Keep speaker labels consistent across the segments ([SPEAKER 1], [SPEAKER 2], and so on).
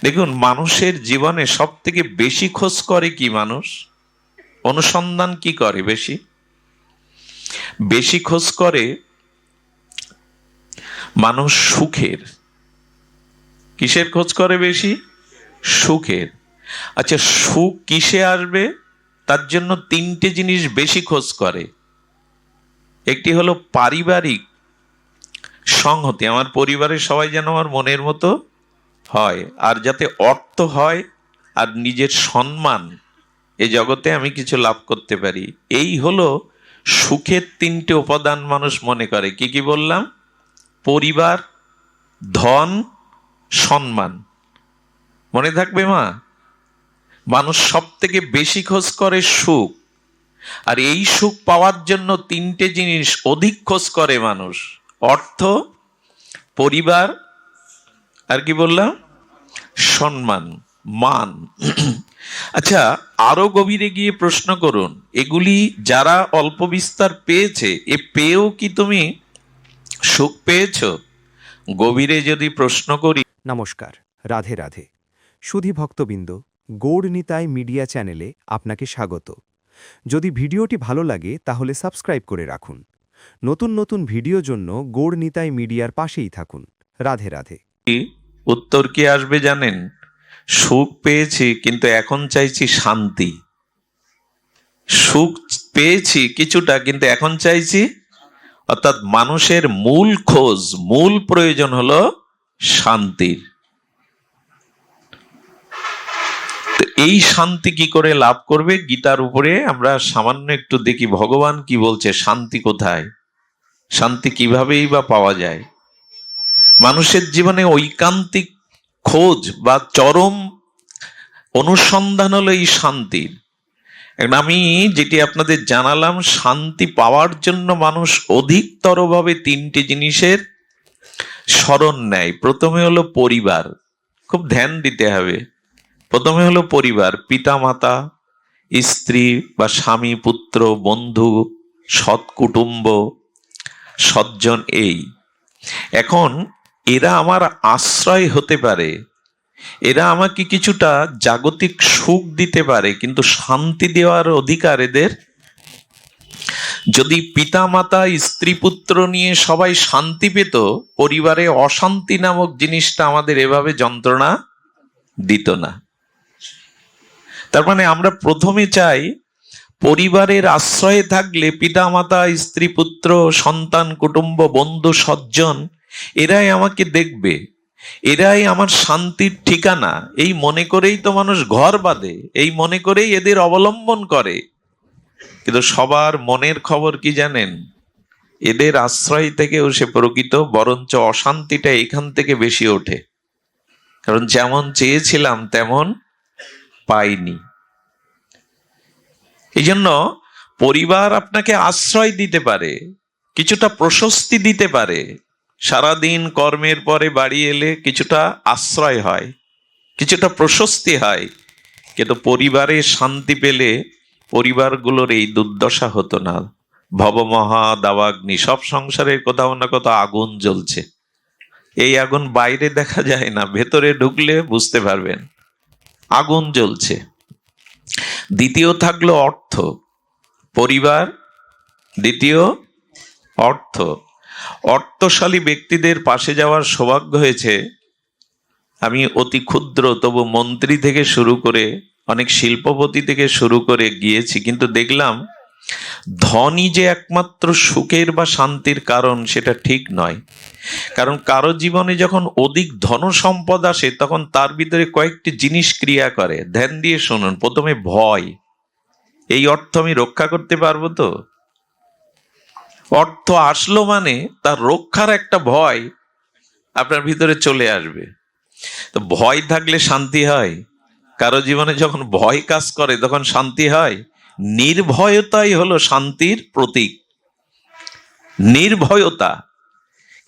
[SPEAKER 1] দেখুন, মানুষের জীবনে সব থেকে বেশি খোঁজ করে কি মানুষ? অনুসন্ধান কি করে বেশি? বেশি খোঁজ করে মানুষ সুখের। কিসের খোঁজ করে বেশি? সুখের। আচ্ছা, সুখ কিসে আসবে? তার জন্য তিনটে জিনিস বেশি খোঁজ করে। একটি হলো পারিবারিক সংহতি, আমার পরিবারের সবাই যেন আমার মনের মতো হয়, আর যাতে অর্থ হয়, আর নিজের সম্মান এই জগতে আমি কিছু লাভ করতে পারি। এই হলো সুখের তিনটে উপাদান মানুষ মনে করে। কি কি বললাম? পরিবার, ধন, সম্মান। মনে থাকবে মা? মানুষ সব থেকে বেশি খোঁজ করে সুখ, আর এই সুখ পাওয়ার জন্য তিনটে জিনিস অধিক খোঁজ করে মানুষ: অর্থ, পরিবার, আর কি বললাম? সম্মান, মান। আচ্ছা, আরো গভীরে গিয়ে প্রশ্ন করুন, এগুলি যারা অল্প বিস্তার পেয়েছে, এ পেয়েও কি তুমি সুখ পেয়েছো? গভীরে যদি প্রশ্ন করি।
[SPEAKER 2] নমস্কার, রাধে রাধে। সুধী ভক্তবৃন্দ, গৌড় নিতাই মিডিয়া চ্যানেলে আপনাকে স্বাগত। যদি ভিডিওটি ভালো লাগে তাহলে সাবস্ক্রাইব করে রাখুন। নতুন নতুন ভিডিওর জন্য গৌড় নিতাই মিডিয়ার পাশেই থাকুন। রাধে রাধে।
[SPEAKER 1] উত্তর কি আসবে জানেন? সুখ পেয়েছি, কিন্তু এখন চাইছি শান্তি। সুখ পেয়েছি কিছুটা, কিন্তু এখন চাইছি, অর্থাৎ মানুষের মূল খোঁজ, মূল প্রয়োজন হলো শান্তির। তো এই শান্তি কি করে লাভ করবে? গীতার উপরে আমরা সামান্য একটু দেখি ভগবান কি বলছে, শান্তি কোথায়, শান্তি কিভাবেই বা পাওয়া যায়। মানুষের জীবনে ঐকান্তিক খোঁজ বা চরম অনুসন্ধান হলো এই শান্তির। এখন আমি যেটি আপনাদের জানালাম, শান্তি পাওয়ার জন্য মানুষ অধিকতরভাবে তিনটি জিনিসের শরণ নেয়। প্রথমে হলো পরিবার, খুব ধ্যান দিতে হবে। প্রথমে হলো পরিবার, পিতা মাতা, স্ত্রী বা স্বামী, পুত্র, বন্ধু, সৎ কুটুম্ব, সজ্জন। এই এখন এরা আমার আশ্রয় হতে পারে, এরা আমাকে কিছুটা জাগতিক সুখ দিতে পারে, কিন্তু শান্তি দেওয়ার অধিকার এদের। যদি পিতা মাতা, স্ত্রী, পুত্র নিয়ে সবাই শান্তি পেত, পরিবারে অশান্তি নামক জিনিসটা আমাদের এভাবে যন্ত্রণা দিত না। তার মানে আমরা প্রথমে চাই পরিবারের আশ্রয়ে থাকলে পিতা মাতা, স্ত্রী, পুত্র, সন্তান, কুটুম্ব, বন্ধু, সজ্জন, এরাই আমাকে দেখবে, এরাই আমার শান্তির ঠিকানা। এই মনে করেই তো মানুষ ঘর বাঁধে, এই মনে করেই এদের অবলম্বন করে। কিন্তু সবার মনের খবর কি জানেন? এদের আশ্রয় থেকেও সে প্রকৃত বরঞ্চ অশান্তিটা এখান থেকে বেশি ওঠে। কারণ যেমন চেয়েছিলাম তেমন পাইনি। এই জন্য পরিবার আপনাকে আশ্রয় দিতে পারে, কিছুটা প্রশস্তি দিতে পারে। সারাদিন কর্মের পরে বাড়ি এলে কিছুটা আশ্রয় হয়, কিছুটা প্রশস্তি হয়। কিন্তু পরিবারে শান্তি পেলে পরিবারগুলোর এই দুর্দশা হতো না। ভবমহা দাবাগ্নি, সব সংসারের কোথাও না কোথাও আগুন জ্বলছে। এই আগুন বাইরে দেখা যায় না, ভেতরে ঢুকলে বুঝতে পারবেন আগুন জ্বলছে। দ্বিতীয় থাকলো অর্থ, পরিবার, দ্বিতীয় অর্থ। অর্থশালী ব্যক্তিদের পাশে যাওয়ার সৌভাগ্য হয়েছে। আমি অতি ক্ষুদ্র তবু মন্ত্রী থেকে শুরু করে অনেক শিল্পপতি থেকে শুরু করে গিয়েছি, কিন্তু দেখলাম ধনই যে একমাত্র সুখের বা শান্তির কারণ সেটা ঠিক নয়। কারণ কারো জীবনে যখন অধিক ধন সম্পদ আসে, তখন তার ভিতরে কয়েকটি জিনিস ক্রিয়া করে। ধ্যান দিয়ে শুনুন। প্রথমে ভয়, এই অর্থ আমি রক্ষা করতে পারবো তো? অর্থ আসলো মানে তার রক্ষার একটা ভয় আপনার ভিতরে চলে আসবে। তো ভয় থাকলে শান্তি হয়? কারো জীবনে যখন ভয় কাজ করে তখন শান্তি হয়? নির্ভয়তাই হলো শান্তির প্রতীক, নির্ভয়তা।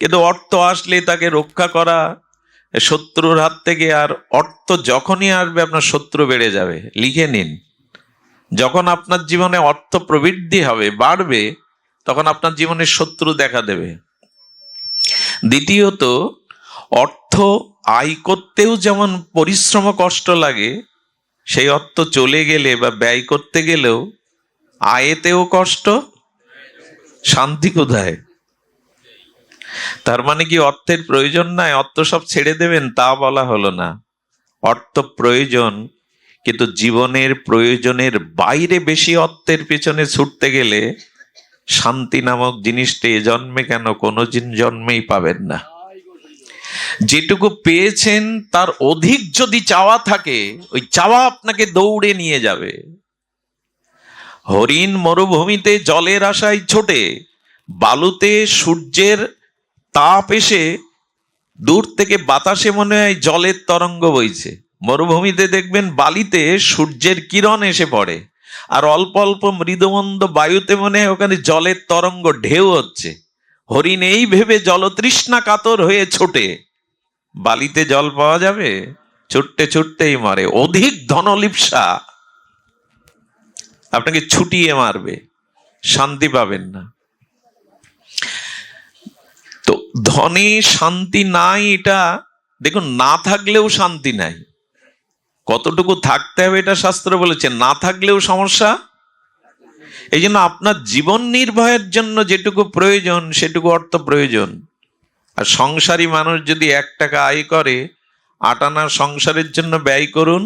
[SPEAKER 1] কিন্তু অর্থ আসলে তাকে রক্ষা করা শত্রুর হাত থেকে, আর অর্থ যখনই আসবে আপনার শত্রু বেড়ে যাবে। লিখে নিন, যখন আপনার জীবনে অর্থ প্রবৃদ্ধি হবে, বাড়বে, তখন আপনার জীবনে শত্রু দেখা দেবে। দ্বিতীয়ত, অর্থ অর্থ আয় করতেও যেমন পরিশ্রম কষ্ট লাগে, সেই অর্থ চলে গেলে বা ব্যয় করতে গেলেও আয়েতেও কষ্ট, শান্তি কোথায়? তার মানে কি অর্থের প্রয়োজন নাই, অর্থ সব ছেড়ে দেবেন, তা বলা হলো না। অর্থ প্রয়োজন, কিন্তু জীবনের প্রয়োজনের বাইরে বেশি অর্থের পেছনে ছুটতে গেলে শান্তি নামক জিনিসটা এ জন্মে কেন কোনো জন্মেই পাবেন না। যেটুকু পেয়েছেন তার অধিক যদি চাওয়া থাকে, ওই চাওয়া আপনাকে দৌড়ে নিয়ে যাবে। হরিণ মরুভূমিতে জলের আশায় ছোটে, বালুতে সূর্যের তাপ এসে দূর থেকে বাতাসে মনে হয় জলের তরঙ্গ বইছে। মরুভূমিতে দেখবেন বালিতে সূর্যের কিরণ এসে পড়ে, আর অল্প অল্প মৃদুমন্দ বায়ুতে মনে হয় ওখানে জলের তরঙ্গ ঢেউ হচ্ছে। হরিণ এই ভেবে জলতৃষ্ণা কাতর হয়ে ছোটে, বালিতে জল পাওয়া যাবে? ছুটতে ছুটতেই মরে। অধিক ধনলিপ্সা আপনাকে ছুটিয়ে মারবে, শান্তি পাবেন না। তো ধনে শান্তি নাই, এটা দেখুন, না থাকলেও শান্তি নাই। কতটুকু থাকতে হবে এটা শাস্ত্র বলেছে, না থাকলেও সমস্যা। এই জন্য আপনার জীবন নির্বাহের জন্য যেটুকু প্রয়োজন সেটুকু অর্থ প্রয়োজন। আর সংসারী মানুষ যদি 1 টাকা আয় করে, 8 আনা সংসারের জন্য ব্যয় করুন,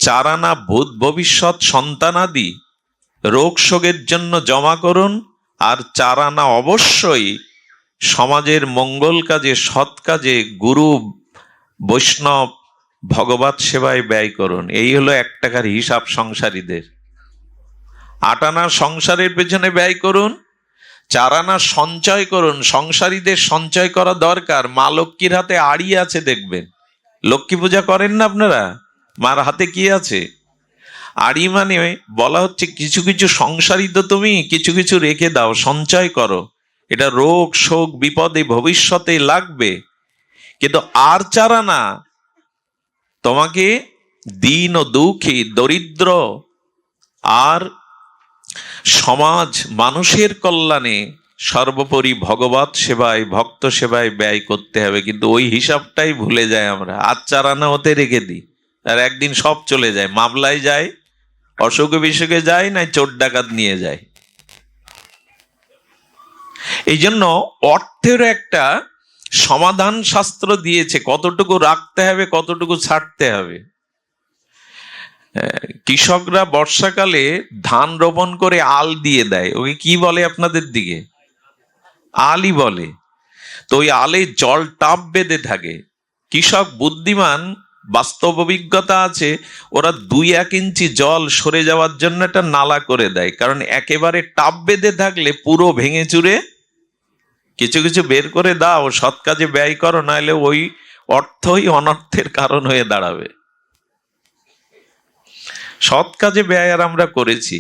[SPEAKER 1] 4 আনা ভূত ভবিষ্যৎ সন্তানাদি রোগ শোকের জন্য জমা করুন, আর 4 আনা অবশ্যই সমাজের মঙ্গল কাজে, সৎ কাজে, গুরু বৈষ্ণব ভগবত সেবায় ব্যয় করুন। এই হলো 1 টাকার হিসাব সংসারীদের। 8 আনা সংসারের পেছনে ব্যয় করুন, 4 আনা সঞ্চয় করুন। সংসারীদের সঞ্চয় করা দরকার। মা লক্ষ্মীর হাতে আড়ি আছে, দেখবেন। লক্ষ্মী পূজা করেন না আপনারা? মার হাতে কি আছে? আড়ি। মানে বলা হচ্ছে কিছু কিছু সংসারী তো তুমি কিছু কিছু রেখে দাও, সঞ্চয় করো, এটা রোগ শোক বিপদে ভবিষ্যতে লাগবে। কিন্তু আর 4 আনা তোমাকে দীন ও দুঃখী, দরিদ্র আর সমাজ মানুষের কল্যাণে, সর্বোপরি ভগবত সেবায়, ভক্ত সেবায় ব্যয় করতে হবে। কিন্তু ওই হিসাবটাই ভুলে যায় আমরা। আর 4 আনা হতে রেখে দিই, আর একদিন সব চলে যায়। মামলায় যায়, অসুখে বিসুখে যায়, না চোর ডাকাত নিয়ে যায়। এই জন্য অর্থের একটা সমাধান শাস্ত্র দিয়েছে, কতটুকু রাখতে হবে, কতটুকু ছাড়তে হবে। কৃষকরা বর্ষাকালে ধান রোপণ করে আল দিয়ে দেয়, ওকে কি বলে আপনাদের দিকে? আলই বলে। তো ওই আলে জল টাপ বেঁধে থাকে। কৃষক বুদ্ধিমান, বাস্তব অভিজ্ঞতা আছে, ওরা 2-1 ইঞ্চি জল সরে যাওয়ার জন্য একটা নালা করে দেয়। কারণ একেবারে টাপ বেঁধে থাকলে পুরো ভেঙে চুরে কিছু কিছু বের করে দাও, সৎ কাজে ব্যয় করো, নাহলে ওই অর্থই অনর্থের কারণ হয়ে দাঁড়াবে। সৎ কাজে ব্যয় আর আমরা করেছি।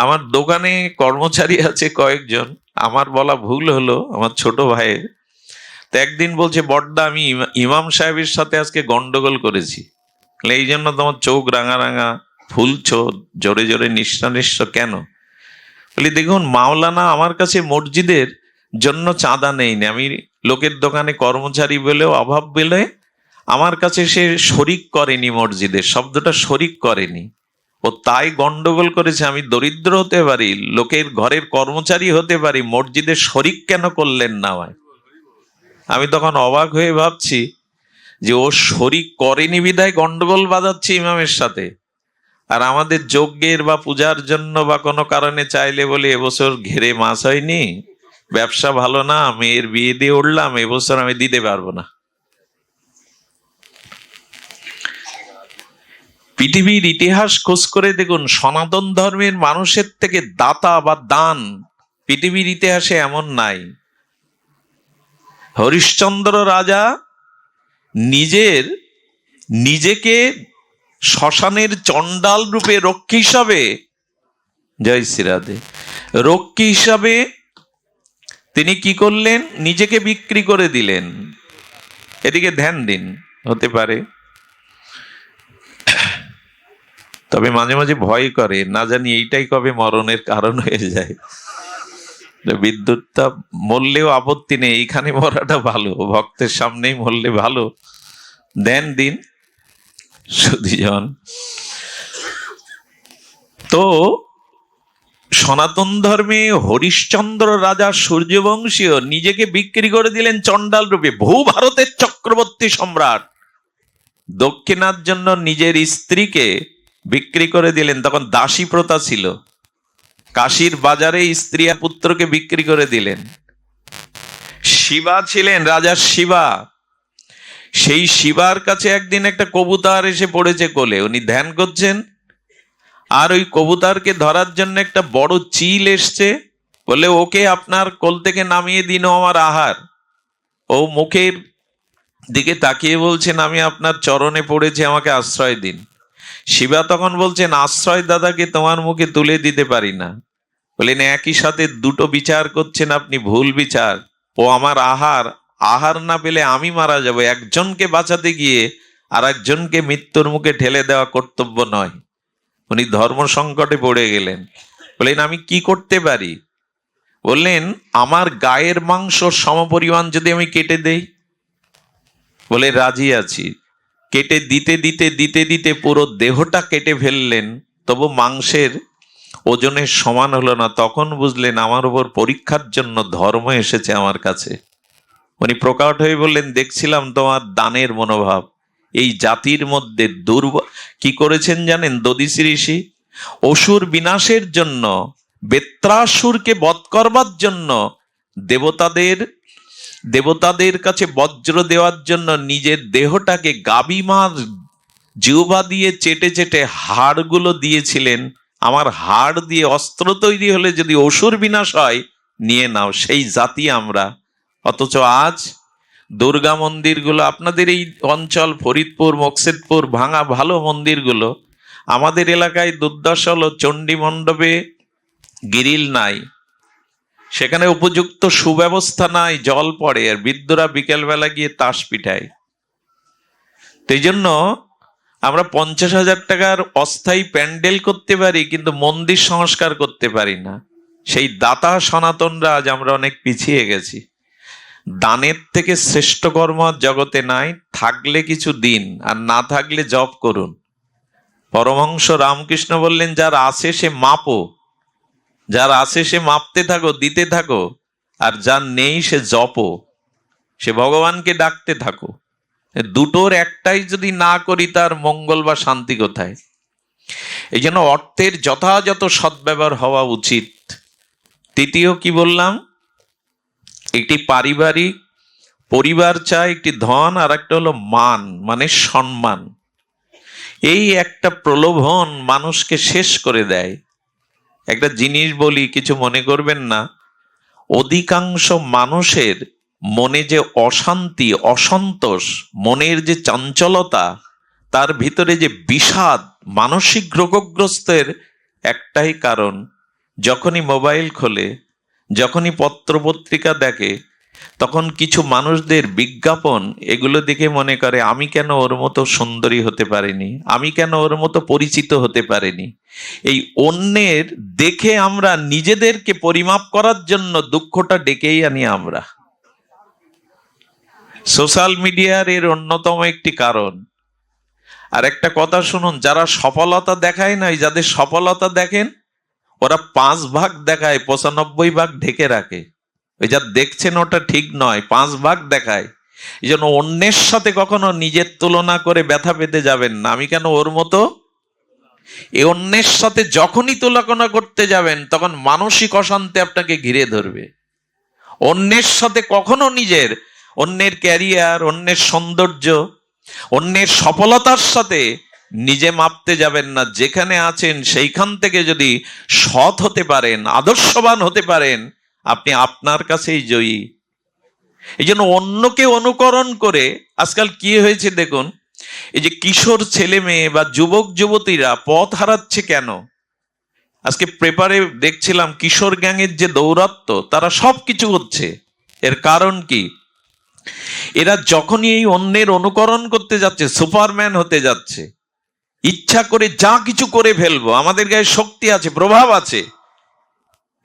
[SPEAKER 1] আমার দোকানে কর্মচারী আছে কয়েকজন, আমার বলা ভুল হলো আমার ছোট ভাইয়ের। তো একদিন বলছে, বড়দা আমি ইমাম সাহেবের সাথে আজকে গন্ডগোল করেছি। এই জন্য তোমার চোখ রাঙা রাঙা, ফুলছো, জোরে জোরে নিঃশ্বাস নিঃশ্বাস কেন? বলি, দেখুন মাওলানা আমার কাছে মসজিদের জন্য চাঁদা নেইনি, আমি লোকের দোকানে কর্মচারী বলেও অভাব বলে আমার কাছে সে শরিক করেনি, মসজিদের শব্দটা শরিক করেনি, ও তাই গন্ডগোল করেছে। আমি দরিদ্র হতে পারি, লোকের ঘরের কর্মচারী হতে পারি, মসজিদের শরিক কেন করলেন না ভাই? আমি তখন অবাক হয়ে ভাবছি যে ও শরিক করেনি বিধায় গন্ডগোল বাজাচ্ছে ইমামের সাথে, আর আমাদের যজ্ঞের বা পূজার জন্য বা কোনো কারণে চাইলে বলে এবছর ঘেরে মাছ হয়নি, ব্যবসা ভালো না, মেয়ের বিয়ে দিয়ে উঠলাম, এবছর আমি দিতে পারবো না। পৃথিবীর ইতিহাস খোঁজ করে দেখুন, সনাতন ধর্মের মানুষের থেকে দাতা বা দান পৃথিবীর ইতিহাসে এমন নাই। হরিশ্চন্দ্র রাজা নিজেকে শ্মশানের চণ্ডাল রূপে রক্ষী হিসাবে, জয় শ্রীরাধে, রক্ষী হিসাবে তিনি কি করলেন? নিজেকে বিক্রি করে দিলেন। এদিকে ধ্যান দিন। হতে পারে, তবে মাঝে মাঝে ভয় করে, না জানি এইটাই কবে মরণের কারণ হয়ে যায়। বিদ্যুৎটা মরলেও আপত্তি নেই, এইখানে মরাটা ভালো, ভক্তের সামনেই মরলে ভালো। দেন দিন সুধীজন। তো সনাতন ধর্মে হরিশ্চন্দ্র রাজা সূর্যবংশীয় নিজেকে বিক্রি করে দিলেন চণ্ডাল রূপে, ভূভারতের চক্রবর্তী সম্রাট। দক্ষিণার জন্য নিজের স্ত্রীকে বিক্রি করে দিলেন, তখন দাসী প্রথা ছিল। কাশীর বাজারে স্ত্রী আর পুত্রকে বিক্রি করে দিলেন। শিবা ছিলেন, রাজা শিবা। সেই শিবার কাছে একদিন একটা কবুতর এসে পড়েছে কোলে, উনি ধ্যান করছেন, আর ওই কবুতরকে ধরার জন্য একটা বড় চিল এসছে, বলে ওকে আপনার কোল থেকে নামিয়ে দিন, আমার আহার। ও মুখের দিকে তাকিয়ে বলছেন, আমি আপনার চরণে পড়েছি, আমাকে আশ্রয় দিন। শিবা তখন বলছেন, আশ্রয় দাদাকে তোমার মুখে তুলে দিতে পারি না। বললেন, একই সাথে দুটো বিচার করছেন আপনি, ভুল বিচার। ও আমার আহার, আহার না পেলে আমি মারা যাব। একজনকে বাঁচাতে গিয়ে আর একজনকে মৃত্যুর মুখে ঠেলে দেওয়া কর্তব্য নয়। উনি ধর্ম সংকটে পড়ে গেলেন। বললেন, আমি কি করতে পারি? বললেন, আমার গায়ের মাংস সমপরিমাণ যদি আমি কেটে দেই। বলে, রাজি আছি। কেটে দিতে দিতে দিতে দিতে পুরো দেহটা কেটে ফেললেন, তবু মাংসের ওজনের সমান হলো না। তখন বুঝলেন আমার উপর পরীক্ষার জন্য ধর্ম এসেছে আমার কাছে। উনি প্রকট হয়ে বললেন, দেখছিলাম তোমার দানের মনোভাব। এই জাতির মধ্যে কি করেছেন জানেন দদিসি ঋষি? অসুর বিনাশের জন্য, বেত্রাসুরকে বধ করবার জন্য, দেবতাদের কাছে বজ্র দেওয়ার জন্য নিজের দেহটাকে গাবি মার জিহ্বা দিয়ে চেটে চেটে হাড়গুলো দিয়েছিলেন। আমার হাড় দিয়ে অস্ত্র তৈরি হলে যদি অসুর বিনাশ হয়, নিয়ে নাও। সেই জাতি আমরা। অথচ আজ দুর্গা মন্দিরগুলো, আপনাদের এই অঞ্চল ফরিদপুর, মকসেদপুর, ভাঙা ভালো মন্দিরগুলো, আমাদের এলাকায় দুর্দশা হলো চণ্ডী মণ্ডপে গ্রিল নাই, সেখানে উপযুক্ত সুব্যবস্থা নাই, জল পড়ে, আর বৃদ্ধরা বিকেলবেলা গিয়ে তাস পিটায়। তো এই জন্য আমরা 50,000 টাকার অস্থায়ী প্যান্ডেল করতে পারি, কিন্তু মন্দির সংস্কার করতে পারি না। সেই দাতা সনাতনরা আজ আমরা অনেক পিছিয়ে গেছি। দানের থেকে শ্রেষ্ঠ কর্ম জগতে নাই। থাকলে কিছু দিন, আর না থাকলে জপ করুন। পরমহংস রামকৃষ্ণ বললেন, যার আছে সে মাপো, যার আছে সে মাপতে থাকো, দিতে থাকো, আর যার নেই সে জপো, সে ভগবানকে ডাকতে থাকো। দুটোর একটাই যদি না করি, তার মঙ্গল বা শান্তি কোথায়? এই জন্য অর্থের যথাযথ সদ্ব্যবহার হওয়া উচিত। তৃতীয় কি বললাম? একটি পারিবারিক পরিবার চাই, একটি ধন, আর একটা হলো মান, মানে সম্মান। এই একটা প্রলোভন মানুষকে শেষ করে দেয়। একটা জিনিস বলি, কিছু মনে করবেন না, অধিকাংশ মানুষের মনে যে অশান্তি, অসন্তোষ, মনের যে চঞ্চলতা, তার ভিতরে যে বিষাদ, মানসিক রোগগ্রস্তের একটাই কারণ, যখনই মোবাইল খোলে, যখনই পত্রপত্রিকা দেখে, তখন কিছু মানুষদের বিজ্ঞাপন, এগুলো দেখে মনে করে, আমি কেন ওর মতো সুন্দরী হতে পারিনি, আমি কেন ওর মতো পরিচিত হতে পারিনি। এই অন্যের দেখে আমরা নিজেদেরকে পরিমাপ করার জন্য দুঃখটা ডেকেই আনি আমরা। সোশ্যাল মিডিয়ার এর অন্যতম একটি কারণ। আর একটা কথা শুনুন, যারা সফলতা দেখায় না, যাদের সফলতা দেখেন, ওরা 5 ভাগ দেখায়, 95 ভাগ ঢেকে রাখে। ওই যা দেখছেন ওটা ঠিক নয়, 5 ভাগ দেখায়। এই জন্য অন্যের সাথে কখনো নিজের তুলনা করে ব্যথা পেতে যাবেন না, আমি কেন ওর মতো। এই অন্যের সাথে যখনই তুলনা করতে যাবেন, তখন মানসিক অশান্তি আপনাকে ঘিরে ধরবে। অন্যের সাথে কখনো অন্যের ক্যারিয়ার, অন্যের সৌন্দর্য, অন্যের সফলতার সাথে নিজে মাপতে যাবেন না। যেখানে আছেন সেইখান থেকে যদি সৎ হতে পারেন, আদর্শবান হতে পারেন, আপনি আপনার কাছেই জয়ী। এই জন্য অন্যকে অনুকরণ করে আজকাল কি হয়েছে দেখুন, এই যে কিশোর ছেলে মেয়ে বা যুবক যুবতীরা পথ হারাচ্ছে কেন? আজকে পেপারে দেখছিলাম কিশোর গ্যাংয়ের যে দৌরাত্ম্য, তারা সবকিছু হচ্ছে। এর কারণ কি? এরা যখনই এই অন্যের অনুকরণ করতে যাচ্ছে, সুপারম্যান হতে যাচ্ছে, ইচ্ছা করে যা কিছু করে ফেলবো, আমাদের গায়ে শক্তি আছে, প্রভাব আছে,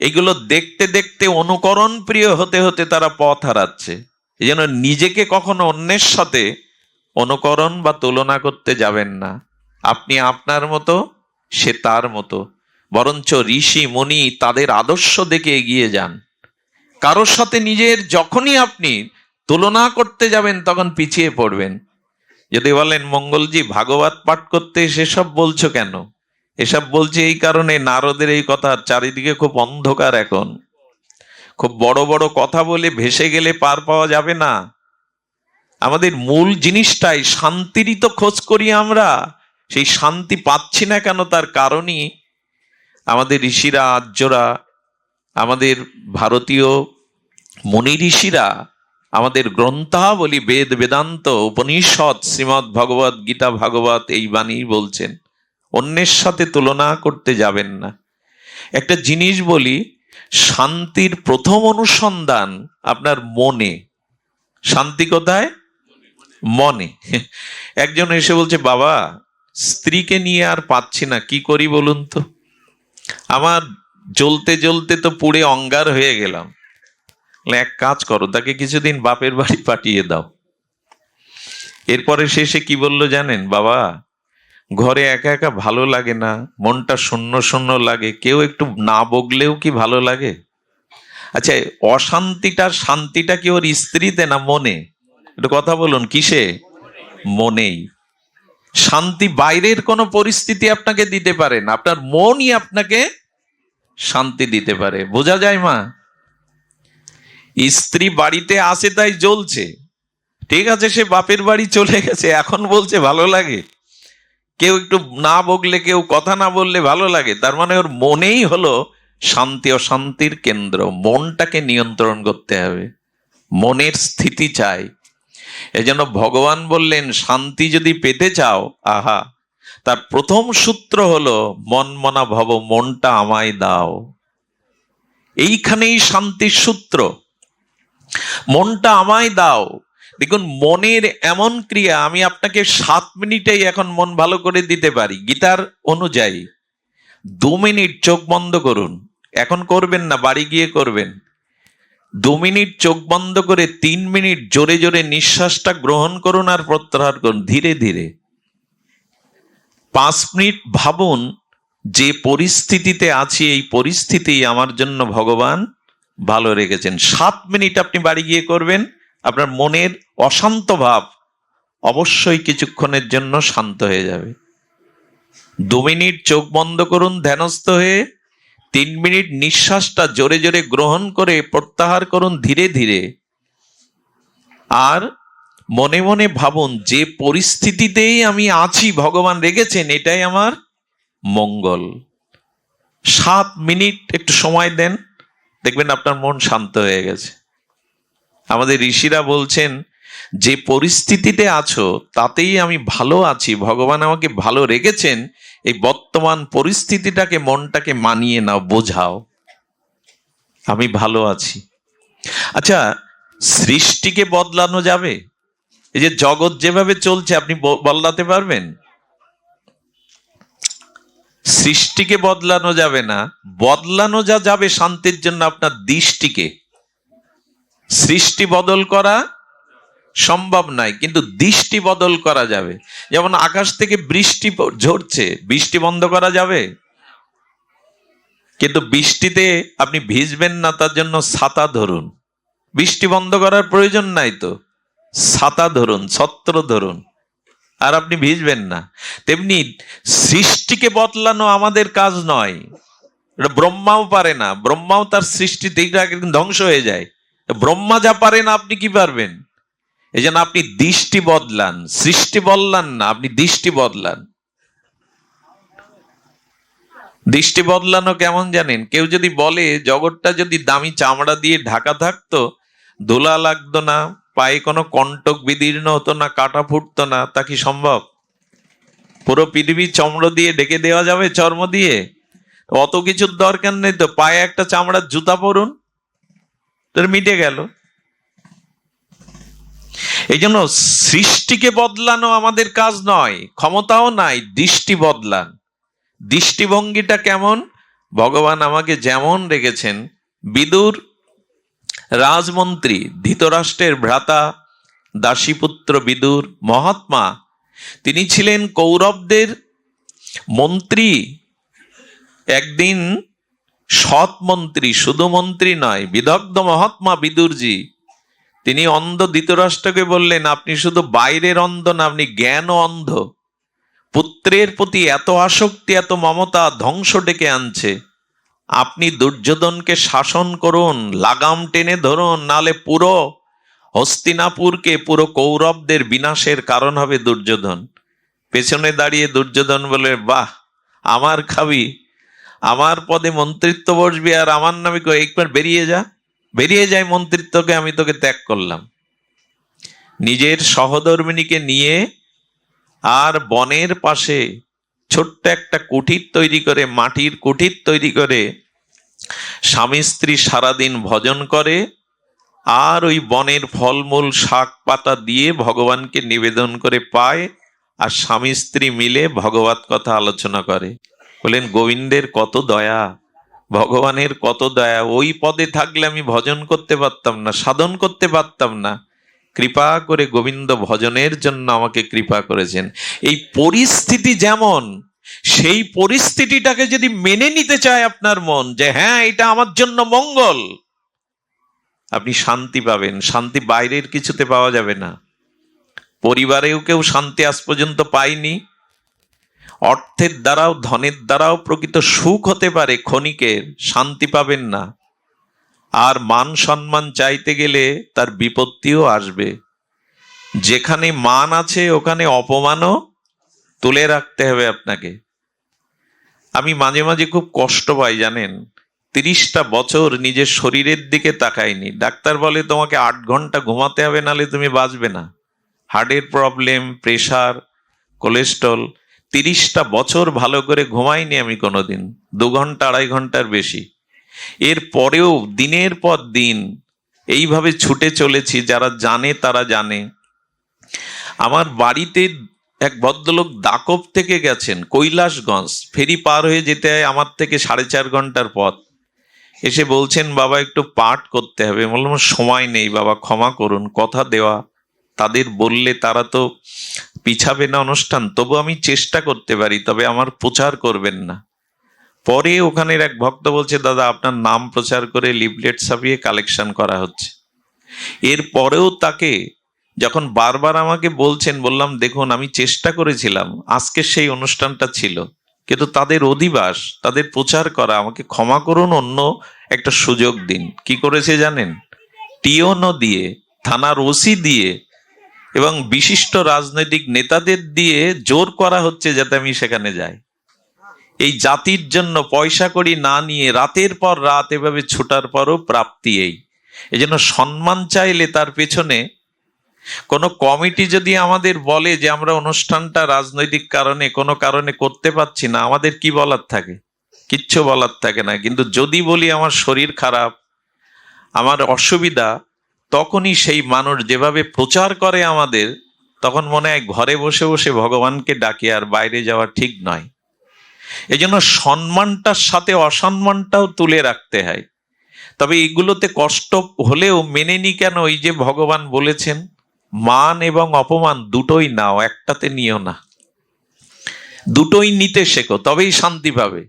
[SPEAKER 1] এগুলো দেখতে দেখতে অনুকরণ প্রিয় হতে হতে তারা পথ হারাচ্ছে। এই জন্য নিজেকে কখনো অন্যের সাথে অনুকরণ বা তুলনা করতে যাবেন না। আপনি আপনার মতো, সে তার মতো। বরঞ্চ ঋষি মুনি তাদের আদর্শ দেখে এগিয়ে যান। কারোর সাথে নিজের যখনই আপনি তুলনা করতে যাবেন তখন পিছিয়ে পড়বেন। যদি বলেন মঙ্গলজি ভাগবত পাঠ করতে সেসব বলছো কেন? এসব বলছে এই কারণে, নারদের এই কথা, চারিদিকে খুব অন্ধকার এখন, খুব বড় বড় কথা বলে ভেসে গেলে পার পাওয়া যাবে না। আমাদের মূল জিনিসটাই শান্তিরই তো খোঁজ করি আমরা। সেই শান্তি পাচ্ছি না কেন? তার কারণই আমাদের ঋষিরা, আর্যরা, আমাদের ভারতীয় মুনি ঋষিরা আমাদের গ্রন্থাবলী, বেদ, বেদান্ত, উপনিষদ, শ্রীমদ্ ভগবত গীতা, ভাগবত এই বাণী বলছেন অন্যের সাথে তুলনা করতে যাবেন না। একটা জিনিস বলি, শান্তির প্রথম অনুসন্ধান আপনার মনে। শান্তি কোথায়? মনে। একজন এসে বলছে, বাবা স্ত্রীকে নিয়ে আর পাচ্ছি না, কি করি বলুন তো? আমার জ্বলতে জ্বলতে তো পুড়ে অঙ্গার হয়ে গেলাম। এক কাজ করো, তাকে কিছুদিন বাপের বাড়ি পাঠিয়ে দাও। এরপরে শেষে কি বললো জানেন? বাবা ঘরে একা একা ভালো লাগে না, মনটা শূন্য শূন্য লাগে, কেউ একটু না বগলেও কি ভালো লাগে? আচ্ছা, অশান্তিটা, শান্তিটা কি ওর স্ত্রীতে না মনে? একটু কথা বলুন, কিসে? মনেই। শান্তি বাইরের কোনো পরিস্থিতি আপনাকে দিতে পারে না, আপনার মনই আপনাকে শান্তি দিতে পারে। বোঝা যায় মা? স্ত্রী বাড়িতে আসে তাই জ্বলছে, ঠিক আছে, সে বাপের বাড়ি চলে গেছে, এখন বলছে ভালো লাগে। কেউ একটু না বকলে, কেউ কথা না বললে ভালো লাগে, তার মানে ওর মনেই হলো শান্তি অশান্তির কেন্দ্র। মনটাকে নিয়ন্ত্রণ করতে হবে, মনের স্থিতি চাই। এজন্য ভগবান বললেন শান্তি যদি পেতে চাও, আহা, তার প্রথম সূত্র হলো মন মনা ভব, মনটা আমায় দাও। এইখানেই শান্তির সূত্র, মনটা আমায় দাও। দেখুন মনের এমন ক্রিয়া, আমি আপনাকে 7 মিনিটেই এখন মন ভালো করে দিতে পারি গীতার অনুযায়ী। 2 মিনিট চোখ বন্ধ করুন, এখন করবেন না, বাড়ি গিয়ে করবেন। 2 মিনিট চোখ বন্ধ করে 3 মিনিট জোরে জোরে নিঃশ্বাসটা গ্রহণ করুন আর প্রত্যাহার করুন ধীরে ধীরে। 5 মিনিট ভাবুন যে পরিস্থিতিতে আছি, এই পরিস্থিতি আমার জন্য ভগবান ভালো রেখেছেন। 7 মিনিট আপনি বাড়ি গিয়ে করবেন, আপনার মনের অশান্ত ভাব অবশ্যই কিছুক্ষণের জন্য শান্ত হয়ে যাবে। 2 মিনিট চোখ বন্ধ করুন ধ্যানস্থ হয়ে, 3 মিনিট নিঃশ্বাসটা জোরে জোরে গ্রহণ করে প্রত্যাহার করুন ধীরে ধীরে। আর মনে মনে ভাবুন যে পরিস্থিতিতেই আমি আছি ভগবান রেখেছেন, এটাই আমার মঙ্গল। 7 মিনিট একটু সময় দেন, দেখবেন আপনার মন শান্ত হয়ে গেছে। আমাদের ঋষিরা বলছেন যে পরিস্থিতিতে আছো তাতেই আমি ভালো আছি, ভগবান আমাকে ভালো রেখেছেন। এই বর্তমান পরিস্থিতিটাকে, মনটাকে মানিয়ে নাও, বোঝাও আমি ভালো আছি। আচ্ছা, সৃষ্টিকে বদলানো যাবে? এই যে জগৎ যেভাবে চলছে আপনি বদলাতে পারবেন? সৃষ্টিকে বদলানো যাবে না, বদলানো যা যাবে শান্তির জন্য আপনার দৃষ্টিকে। সৃষ্টি বদল করা সম্ভব নয়, কিন্তু দৃষ্টি বদল করা যাবে। যেমন আকাশ থেকে বৃষ্টি ঝরছে, বৃষ্টি বন্ধ করা যাবে? কিন্তু বৃষ্টিতে আপনি ভিজবেন না, তার জন্য ছাতা ধরুন। বৃষ্টি বন্ধ করার প্রয়োজন নাই তো, ছাতা ধরুন, ছত্র ধরুন, আর আপনি ভিজবেন না। তেমনি সৃষ্টিকে বদলানো আমাদের কাজ নয়, এটা ব্রহ্মাও পারে না। ব্রহ্মাও তার সৃষ্টি থেকে একদিন ধ্বংস হয়ে যায়। ব্রহ্মা যা পারে না, আপনি কি পারবেন? এই জন্য আপনি দৃষ্টি বদলান, সৃষ্টি বদলান না, আপনি দৃষ্টি বদলান। দৃষ্টি বদলানো কেমন জানেন? কেউ যদি বলে জগৎটা যদি দামি চামড়া দিয়ে ঢাকা থাকতো, ধুলা লাগতো না, পায়ে কোনো কণ্টক বিদীর্ণ হতো না, কাটা ফুটতো না, তা কি সম্ভব? পুরো পৃথিবী চমড়া দিয়ে ঢেকে দেওয়া যাবে, চর্ম দিয়ে? অত কিছুর দরকার নেই তো, পায়ে একটা চামড়ার জুতা পরুন, তোর মিটে গেল। এই জন্য সৃষ্টিকে বদলানো আমাদের কাজ নয়, ক্ষমতাও নাই। দৃষ্টি বদলান। দৃষ্টিভঙ্গিটা কেমন? ভগবান আমাকে যেমন রেখেছেন, বিদুর রাজমন্ত্রী, ধৃতরাষ্ট্রের ভ্রাতা, দাসীপুত্র বিদুর মহাত্মা, তিনি ছিলেন কৌরবদের মন্ত্রী। একদিন সৎ মন্ত্রী, শুধু মন্ত্রী নয়, বিদগ্ধ মহাত্মা বিদুরজি, তিনি অন্ধ ধৃতরাষ্ট্রকে বললেন, আপনি শুধু বাইরের অন্ধ না, আপনি জ্ঞানও অন্ধ। পুত্রের প্রতি এত আসক্তি, এত মমতা ধ্বংস ডেকে আনছে। আপনি দুর্যোধনকে শাসন করুন, লাগাম টেনে ধরুন, নালে পুরো হস্তিনাপুরকে, পুরো কৌরবদের বিনাশের কারণ হবে দুর্যোধন। পেছনে দাঁড়িয়ে দুর্যোধন বলে, বাহ, আমার খাবি, আমার পদে মন্ত্রিত্ব বসবি, আর আমার নামে একবার বেরিয়ে যা, বেরিয়ে যায় মন্ত্রিত্বকে, আমি তোকে ত্যাগ করলাম। নিজের সহধর্মিণীকে নিয়ে আর বনের পাশে ছোট্ট একটা কুঠির তৈরি করে, মাটির কুঠির তৈরি করে স্বামী স্ত্রী সারাদিন ভজন করে, আর ওই বনের ফলমূল শাক পাতা দিয়ে ভগবানকে নিবেদন করে পায়, আর স্বামী স্ত্রী মিলে ভগবত কথা আলোচনা করে। বলেন, গোবিন্দের কত দয়া, ভগবানের কত দয়া। ওই পদে থাকলে আমি ভজন করতে পারতাম না, সাধন করতে পারতাম না। কৃপা করে গোবিন্দ ভজনের জন্য আমাকে কৃপা করেছেন। এই পরিস্থিতি যেমন, সেই পরিস্থিতিটাকে যদি মেনে নিতে চায় আপনার মন, যে হ্যাঁ, এটা আমার জন্য মঙ্গল, আপনি শান্তি পাবেন। শান্তি বাইরের কিছুতে পাওয়া যাবে না। পরিবারেও কেউ শান্তি আজ পর্যন্ত পায়নি। অর্থের দ্বারাও, ধনের দ্বারাও প্রকৃত সুখ হতে পারে ক্ষণিকের, শান্তি পাবেন না। আর মান সম্মান চাইতে গেলে তার বিপত্তিও আসবে। যেখানে মান আছে ওখানে অপমানও তুলে রাখতে হবে আপনাকে। আমি মাঝে মাঝে খুব কষ্ট পাই জানেন, 30টা বছর নিজের শরীরের দিকে তাকাইনি। ডাক্তার বলে তোমাকে 8 ঘন্টা ঘুমাতে হবে, নাহলে তুমি বাঁচবে না। হার্টের প্রবলেম, প্রেশার, কোলেস্ট্রল, 30টা বছর ভালো করে ঘুমাইনি আমি কোনোদিন, 2 ঘন্টা 2.5 ঘন্টার বেশি। এর পরেও দিনের পর দিন এইভাবে ছুটে চলেছি। যারা জানে তারা জানে। আমার বাড়িতে এক ভদ্রলোক দাকব থেকে গেছেন কৈলাসগঞ্জ, ফেরি পার হয়ে যেতে হয় আমার থেকে 4.5 ঘন্টার পথ। এসে বলছেন, বাবা একটু পাঠ করতে হবে। বললাম, সময় নেই বাবা, ক্ষমা করুন। কথা দেওয়া, তাদের বললে তারা তো পিছাবে না অনুষ্ঠান, তবু আমি চেষ্টা করতে পারি, তবে আমার প্রচার করবেন না। পরে ওখানের এক ভক্ত বলছে, দাদা আপনার নাম প্রচার করে লিফলেট ছাপিয়ে কালেকশন করা হচ্ছে। এর পরেও তাকে যখন বারবার আমাকে বলছেন, বললাম, দেখুন আমি চেষ্টা করেছিলাম, আজকে সেই অনুষ্ঠানটা ছিল, কিন্তু তাদের অধিবাস, তাদের প্রচার করা, আমাকে ক্ষমা করুন, অন্য একটা সুযোগ দিন। কি করেছে জানেন? টিওনো দিয়ে, থানার ওসি দিয়ে এবং বিশিষ্ট রাজনৈতিক নেতাদের দিয়ে জোর করা হচ্ছে যাতে আমি সেখানে যাই। এই জাতির জন্য পয়সা কড়ি না নিয়ে রাতের পর রাত এভাবে ছুটার পরও প্রাপ্তি এই। এজন্য সম্মান চাইলে তার পেছনে কোনো কমিটি যদি আমাদের বলে যে আমরা অনুষ্ঠানটা রাজনৈতিক কারণে কোনো কারণে করতে পারছি না, আমাদের কি বলার থাকে? কিচ্ছু বলার থাকে না। কিন্তু যদি বলি আমার শরীর খারাপ, আমার অসুবিধা, তখনই সেই মানুষ যেভাবে প্রচার করে আমাদের, তখন মনে হয় ঘরে বসে বসে ভগবানকে ডাকে, আর বাইরে যাওয়া ঠিক নয়। এই জন্য সম্মানটার সাথে অসম্মানটাও তুলে রাখতে হয়। তবে এগুলোতে কষ্ট হলেও মেনে নি কেন? ওই যে ভগবান বলেছেন, মান এবং অপমান দুটোই নাও, একটাতে নিও না। দুটোই নিতে শেখো, তবেই শান্তি পাবে।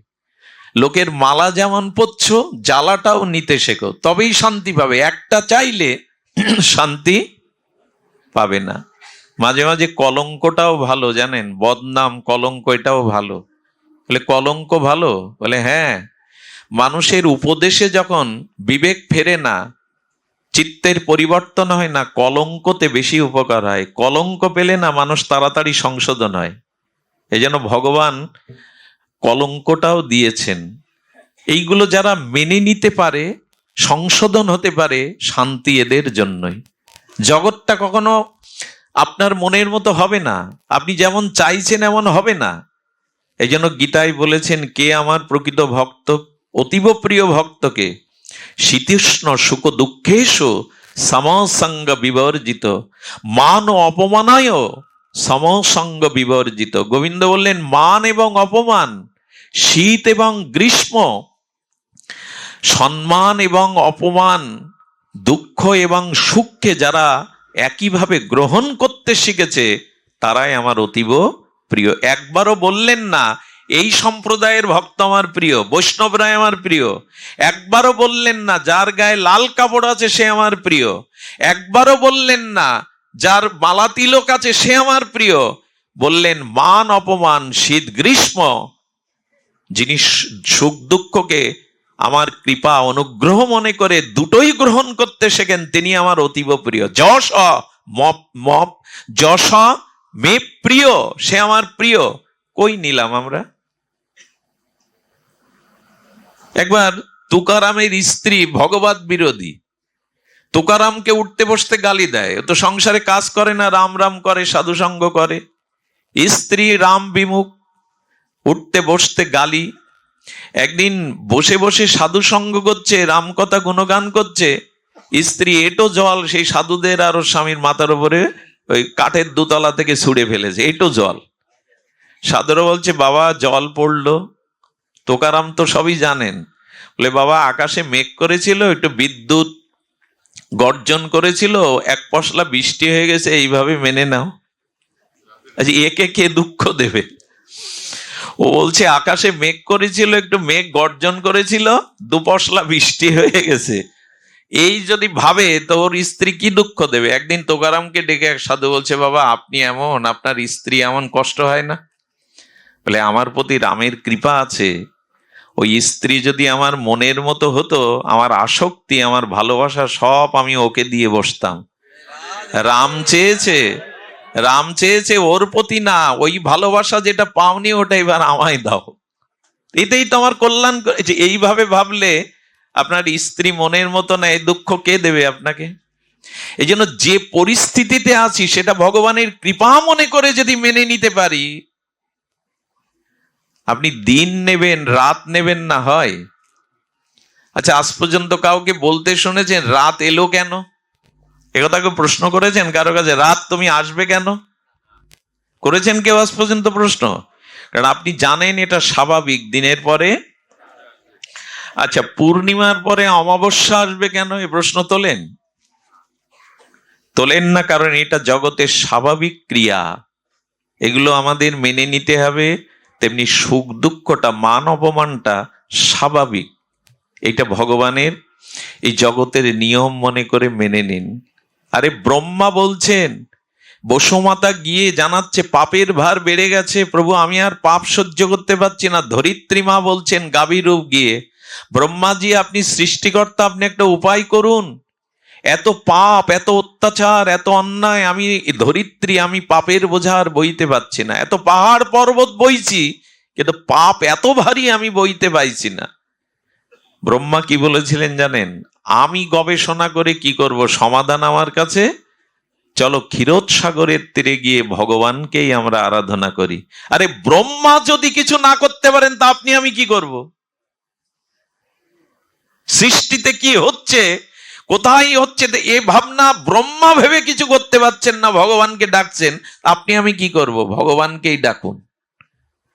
[SPEAKER 1] লোকের মালা যেমন পড়ছ, জ্বালাটাও নিতে শেখো, তবেই শান্তি পাবে। একটা চাইলে শান্তি পাবে না। মাঝে মাঝে কলঙ্কটাও ভালো জানেন, বদনাম, কলঙ্ক, এটাও ভালো। বলে কলঙ্ক ভালো? বলে হ্যাঁ, মানুষের উপদেশে যখন বিবেক ফেরে না, চিত্তের পরিবর্তন হয় না, কলঙ্কতে বেশি উপকার হয়। কলঙ্ক পেলে না মানুষ তাড়াতাড়ি সংশোধন হয়। এই জন্য ভগবান কলঙ্কটাও দিয়েছেন। এইগুলো যারা মেনে নিতে পারে, সংশোধন হতে পারে, শান্তি এদের জন্যই। জগৎটা কখনো আপনার মনের মতো হবে না, আপনি যেমন চাইছেন এমন হবে না। এই জন্য গীতায় বলেছেন, কে আমার প্রকৃত ভক্ত? অতীব প্রিয় ভক্তকে শীতোষ্ণ সুখ দুঃখেষু সমসঙ্গ বিবর্জিত, মান ও অপমানায় সমসঙ্গ বিবর্জিত। গোবিন্দ বললেন, মান এবং অপমান, শীত এবং গ্রীষ্ম, সম্মান এবং অপমান, দুঃখ এবং সুখকে যারা একইভাবে গ্রহণ করতে শিখেছে তারাই আমার অতীব প্রিয়। একবারও বললেন না এই সম্প্রদায়ের ভক্ত আমার প্রিয়, বৈষ্ণবরাই আমার প্রিয়। একবারও বললেন না যার গায়ে লাল কাপড় আছে সে আমার প্রিয়। একবারও বললেন না যার মালা তিলক আছে সে আমার প্রিয়। বললেন মান অপমান, শীত গ্রীষ্ম, যিনি সুখ দুঃখকে আমার কৃপা অনুগ্রহ মনে করে দুটোই গ্রহণ করতে শেখেন তিনি আমার অতীব প্রিয়। যশ মপ মপ যশ মে প্রিয়, সে আমার প্রিয়। কই নিলাম আমরা? একবার তুকারামের স্ত্রী ভগবত বিরোধী, তুকারামকে উঠতে বসতে গালি দেয়। ও তো সংসারে কাজ করে না, রাম রাম করে, সাধুসঙ্গ করে। স্ত্রী রাম বিমুখ, উঠতে বসতে গালি। একদিন বসে বসে সাধু সঙ্গ করছে, রামকথা গুণগান করছে, স্ত্রী এটো জল সেই সাধুদের আর ওর স্বামীর মাথার উপরে ওই কাঠের দোতলা থেকে ছুঁড়ে ফেলেছে, এটো জল। সাধুরা বলছে বাবা জল পড়লো। তোকারাম তো সবই জানেন, বলে বাবা আকাশে মেঘ করেছিল, একটু বিদ্যুৎ গর্জন করেছিল, এক পশলা বৃষ্টি হয়ে গেছে, এইভাবে মেনে নাও। আচ্ছা একে কে দুঃখ দেবে? ও বলছে আকাশে মেঘ করেছিল, একটু মেঘ গর্জন করেছিল, দুপশলা বৃষ্টি হয়ে গেছে। এই যদি ভাবে তো ওর স্ত্রী কি দুঃখ দেবে? একদিন তোকারামকে ডেকে এক সাধু বলছে বাবা আপনি এমন, আপনার স্ত্রী এমন, কষ্ট হয় না? বলে আমার প্রতি রামের কৃপা আছে, ওই স্ত্রী যদি আমার মনের মতো হতো, আমার আসক্তি আমার ভালোবাসা সব আমি ওকে দিয়ে বসতাম। রাম চেয়েছে ওর প্রতি না, ওই ভালোবাসা যেটা পাওনি ওটা এবার আমায় দাও, এতেই তো আমার কল্যাণ করেছে। এইভাবে ভাবলে আপনার স্ত্রী মনের মতো না, এই দুঃখ কে দেবে আপনাকে? এই জন্য যে পরিস্থিতিতে আছি সেটা ভগবানের কৃপা মনে করে যদি মেনে নিতে পারি, আপনি দিন নেবেন রাত নেবেন না হয়। আচ্ছা আজ পর্যন্ত কাউকে বলতে শুনেছেন রাত এলো কেন? একথা কেউ প্রশ্ন করেছেন কারো কাছে, রাত তুমি আসবে কেন? করেছেন কেউ আজ পর্যন্ত প্রশ্ন? কারণ আপনি জানেন এটা স্বাভাবিক, দিনের পরে। আচ্ছা পূর্ণিমার পরে অমাবস্যা আসবে কেন, এই প্রশ্ন তোলেন না? কারণ এটা জগতের স্বাভাবিক ক্রিয়া, এগুলো আমাদের মেনে নিতে হবে। তেমনি সুখ দুঃখটা, মান অপমানটা স্বাভাবিক, এটা ভগবানের এই জগতের নিয়ম মনে করে মেনে নিন। আরে ব্রহ্মা বলছেন, বসুমাতা গিয়ে জানাচ্ছে পাপের ভার বেড়ে গেছে প্রভু, আমি আর পাপ সহ্য করতে পারছি না। ধরিত্রী মা বলছেন গাভী রূপ গিয়ে, ব্রহ্মাজি আপনি সৃষ্টিকর্তা, আপনি একটা উপায় করুন, এত পাপ, এত অত্যাচার, এত অন্যায়, আমি ধরিত্রী, আমি পাপের বোঝা আর বইতে পারছি না। এত পাহাড় পর্বত বইছি কিন্তু পাপ এত ভারী আমি বইতে পাইছি না। ব্রহ্মা কি বলেছিলেন জানেন? আমি গবেষণা করে কি করব, সমাধান আমার কাছে, চলো ক্ষীরোদ সাগরের তীরে গিয়ে ভগবানকেই আমরা আরাধনা করি। আরে ব্রহ্মা যদি কিছু না করতে পারেন তা আপনি আমি কি করব? সৃষ্টিতে কি হচ্ছে, কোথায় হচ্ছে, এ ভাবনা ব্রহ্মা ভেবে কিছু করতে পারছেন না, ভগবানকে ডাকছেন, আপনি আমি কি করব? ভগবানকেই ডাকুন,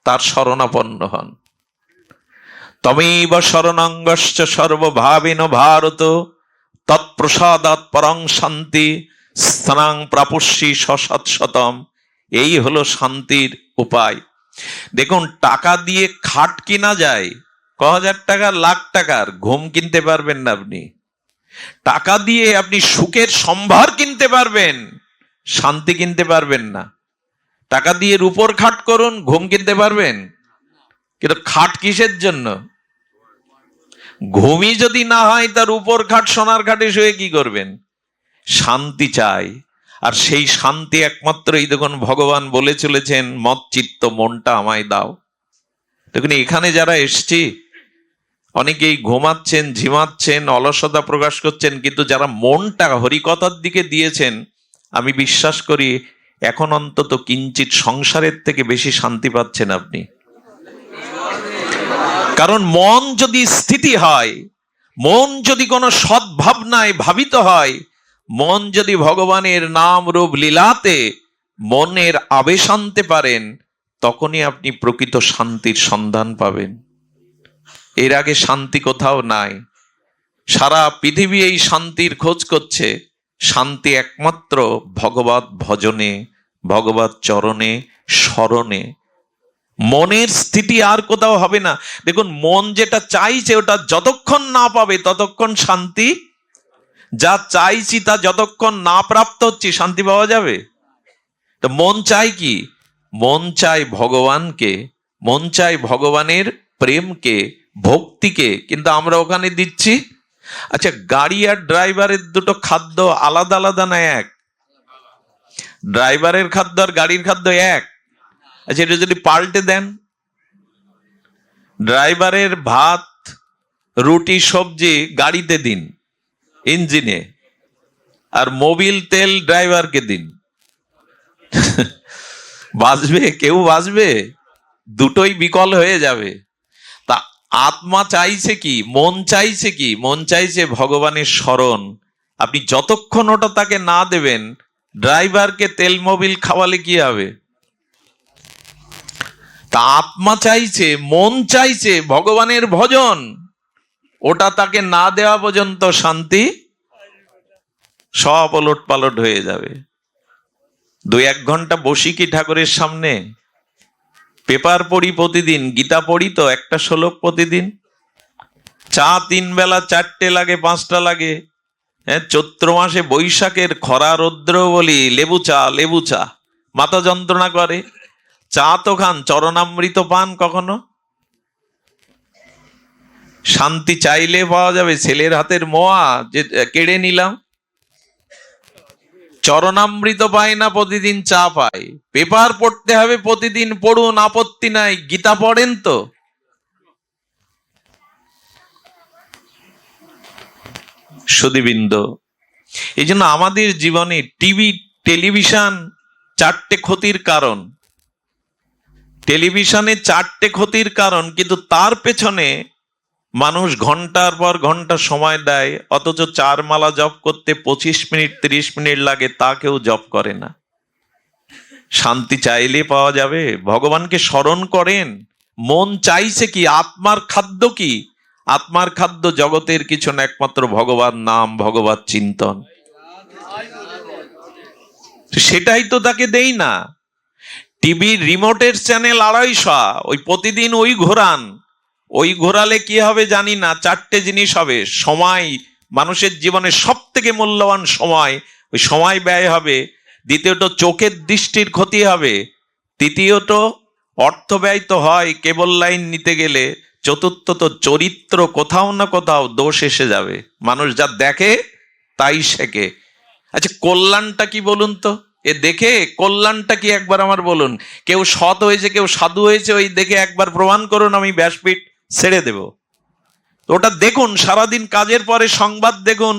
[SPEAKER 1] তার শরণাপন্ন হন। তমেব শরণাঙ্গশ্চ সর্বভাবেন ভারত, তৎপ্রসাদাৎ পরং শান্তি স্থানাং প্রাপস্যি সৎশতম। এই হলো শান্তির উপায়। দেখুন টাকা দিয়ে খাট কিনা যায়, ক হাজার টাকা, লাখ টাকার, ঘুম কিনতে পারবেন না আপনি। টাকা দিয়ে আপনি সুখের সম্ভার কিনতে পারবেন, শান্তি কিনতে পারবেন না। টাকা দিয়ে রূপোর খাট করুন, ঘুম কিনতে পারবেন, কিন্তু খাট কিসের জন্য? ঘুমই যদি না হয় তার উপর খাট, সোনার খাটে শুয়ে কি করবেন? শান্তি চাই। আর সেই শান্তি একমাত্র এই দেখুন ভগবান বলে চলেছেন, মত চিত্ত মনটা আমায় দাও। দেখুন এখানে যারা এসছি অনেকেই ঘুমাচ্ছেন, ঝিমাচ্ছেন, অলসতা প্রকাশ করছেন, কিন্তু যারা মনটা হরিকথার দিকে দিয়েছেন, আমি বিশ্বাস করি এখন অন্তত কিঞ্চিত সংসারের থেকে বেশি শান্তি পাচ্ছেন আপনি। কারণ মন যদি স্থিতি হয়, মন যদি কোনো সদ্ভাবনায় ভাবিত হয়, মন যদি ভগবানের নাম রূপ লীলাতে মনের আবেশ আনতে পারেন, তখনই আপনি প্রকৃত শান্তির সন্ধান পাবেন। এর আগে শান্তি কোথাও নাই। সারা পৃথিবী এই শান্তির খোঁজ করছে। শান্তি একমাত্র ভগবত ভজনে, ভগবত চরণে, স্মরণে। মনের স্থিতি আর কোথাও হবে না। দেখুন, মন যেটা চাইছে ওটা যতক্ষণ না পাবে ততক্ষণ শান্তি, যা চাইছি তা যতক্ষণ না প্রাপ্ত হচ্ছে শান্তি পাওয়া যাবে? তো মন চাই কি? মন চাই ভগবানকে, মন চাই ভগবানের প্রেমকে, ভক্তিকে, কিন্তু আমরা ওখানে দিচ্ছি। আচ্ছা, গাড়ি আর ড্রাইভারের দুটো খাদ্য আলাদা আলাদা না এক? ড্রাইভারের খাদ্য আর গাড়ির খাদ্য এক। আচ্ছা, এটা যদি পাল্টে দেন, ড্রাইভারের ভাত রুটি সবজি গাড়িতে দিন, ইঞ্জিনে, আর মোবিল তেল ড্রাইভারকে দিন, বাঁচবে? কেউ বাঁচবে? দুটোই বিকল হয়ে যাবে। তা আত্মা চাইছে কি? মন চাইছে কি? মন চাইছে ভগবানের স্মরণ। আপনি যতক্ষণ ওটা তাকে না দেবেন, ড্রাইভারকে তেল মোবিল খাওয়ালে কি হবে? তা আত্মা চাইছে, মন চাইছে ভগবানের ভজন, ওটা তাকে না দেওয়া পর্যন্ত শান্তি সব ওলট পালট হয়ে যাবে। 2-1 ঘন্টা বসি কি ঠাকুরের সামনে? পেপার পড়ি প্রতিদিন, গীতা পড়ি তো একটা শ্লোক প্রতিদিন। চা 3 বেলা 4টে লাগে, 5টা লাগে। হ্যাঁ, চৈত্র মাসে বৈশাখের খরা রৌদ্র বলি লেবু চা, লেবু চা, মাথা যন্ত্রণা করে। চা তো খান, চরণামৃত পান কখনো? শান্তি চাইলে পাওয়া যাবে? ছেলের হাতের মোয়া যে কেড়ে নিলাম, চরণামৃত পায় না, প্রতিদিন চা পায়। পেপার পড়তে হবে প্রতিদিন, পড়ুন, আপত্তি নাই। গীতা পড়েন তো? সুধীবৃন্দ, এই জন্য আমাদের জীবনে টিভি, টেলিভিশন 4টে ক্ষতির কারণ। টেলিভিশনে 4টে ক্ষতির কারণ, কিন্তু তার পেছনে মানুষ ঘন্টার পর ঘন্টা সময় দেয়, অথচ 4 মালা জপ করতে 25 মিনিট 30 মিনিট লাগে, তা কেউ জপ করে না। শান্তি চাইলে পাওয়া যাবে? ভগবানকে স্মরণ করেন। মন চাইছে কি? আত্মার খাদ্য কি? আত্মার খাদ্য জগতের কিছু না, একমাত্র ভগবান নাম, ভগবত চিন্তন। সেটাই তো তাকে দেই না। টিভির রিমোটের চ্যানেল 250, ওই প্রতিদিন ওই ঘোরান। ওই ঘোরালে কি হবে জানি না, 4টে জিনিস হবে। সময়, মানুষের জীবনে সব থেকে মূল্যবান সময়, ওই সময় ব্যয় হবে। দ্বিতীয়ত চোখের দৃষ্টির ক্ষতি হবে। তৃতীয়ত অর্থ ব্যয় তো হয় কেবল লাইন নিতে গেলে। চতুর্থত চরিত্র কোথাও না কোথাও দোষ এসে যাবে। মানুষ যা দেখে তাই শেখে। আচ্ছা, কল্যাণটা কি বলুন তো? এ দেখে কল্যাণটা কি একবার আমার বলুন। কেউ সৎ হয়েছে, কেউ সাধু হয়েছে, ওই দেখে একবার প্রমাণ করুন, আমি ব্যাসপীঠ ছেড়ে দেব। ওটা দেখুন, সারাদিন কাজের পরে সংবাদ দেখুন,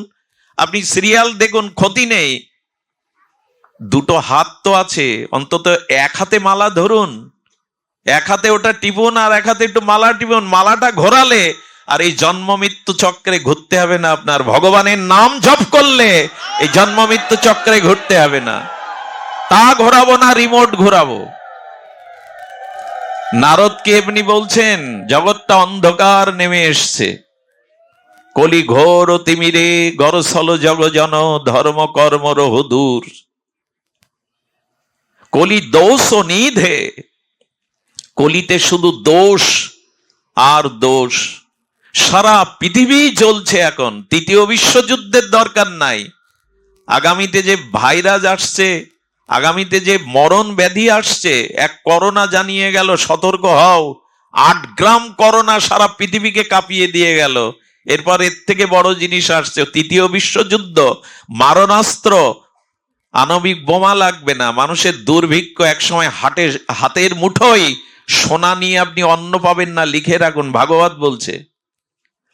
[SPEAKER 1] আপনি সিরিয়াল দেখুন, ক্ষতি নেই। দুটো হাত তো আছে, অন্তত এক হাতে মালা ধরুন, এক হাতে ওটা টিপুন, আর এক হাতে একটু মালা টিপুন। মালাটা ঘোরালে আর এই জন্ম মৃত্যু চক্রে ঘুরতে হবে না আপনার। ভগবানের নাম জপ করলে এই জন্ম মৃত্যু চক্রে ঘুরতে হবে না। তা ঘোরাবো না, রিমোট ঘোরাবো। নারদকে এমনি বলছেন, জগৎটা অন্ধকার নেমে এসছে, কলি ঘোর তিমিরে গরসল জগজন, ধর্ম কর্ম রহুদূর, কলি দোষ ও নিধে। কলিতে শুধু দোষ আর দোষ। সারা পৃথিবী জ্বলছে এখন। 3য় বিশ্বযুদ্ধের দরকার নাই। আগামীতে যে ভাইরাস আসছে, আগামীতে যে মরণ ব্যাধি আসছে, এক করোনা জানিয়ে গেল, সতর্ক হও। 8 গ্রাম করোনা সারা পৃথিবীকে কাঁপিয়ে দিয়ে গেল। এরপর এর থেকে বড় জিনিস আসছে, 3য় বিশ্বযুদ্ধ, মারণাস্ত্র, আণবিক বোমা লাগবে না। মানুষের দুর্ভিক্ষ, একসময় হাতের মুঠোয় সোনা নিয়ে আপনি অন্ন পাবেন না, লিখে রাখুন, ভাগবত বলছে।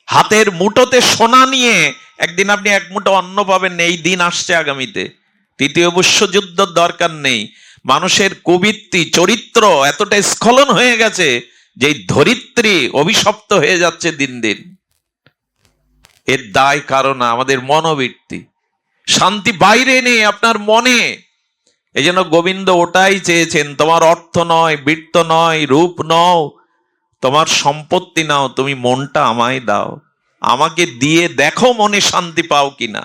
[SPEAKER 1] হাতের মুঠোতে সোনা নিয়ে একদিন আপনি 1 মুঠো অন্ন পাবেন না, এই দিন আসছে আগামীতে। 3য় বিশ্বযুদ্ধ দরকার নেই। মানুষের কুবৃত্তি, চরিত্র এতটা স্খলন হয়ে গেছে যে ধরিত্রী অভিশপ্ত হয়ে যাচ্ছে দিন দিন। এর দায় কারণ আমাদের মনোবৃত্তি। শান্তি বাইরে নেই, আপনার মনে। এই জন্য গোবিন্দ ওটাই চেয়েছেন, তোমার অর্থ নয়, বৃত্ত নয়, রূপ নও, তোমার সম্পত্তি নাও, তুমি মনটা আমায় দাও। আমাকে দিয়ে দেখো মনে শান্তি পাও কিনা।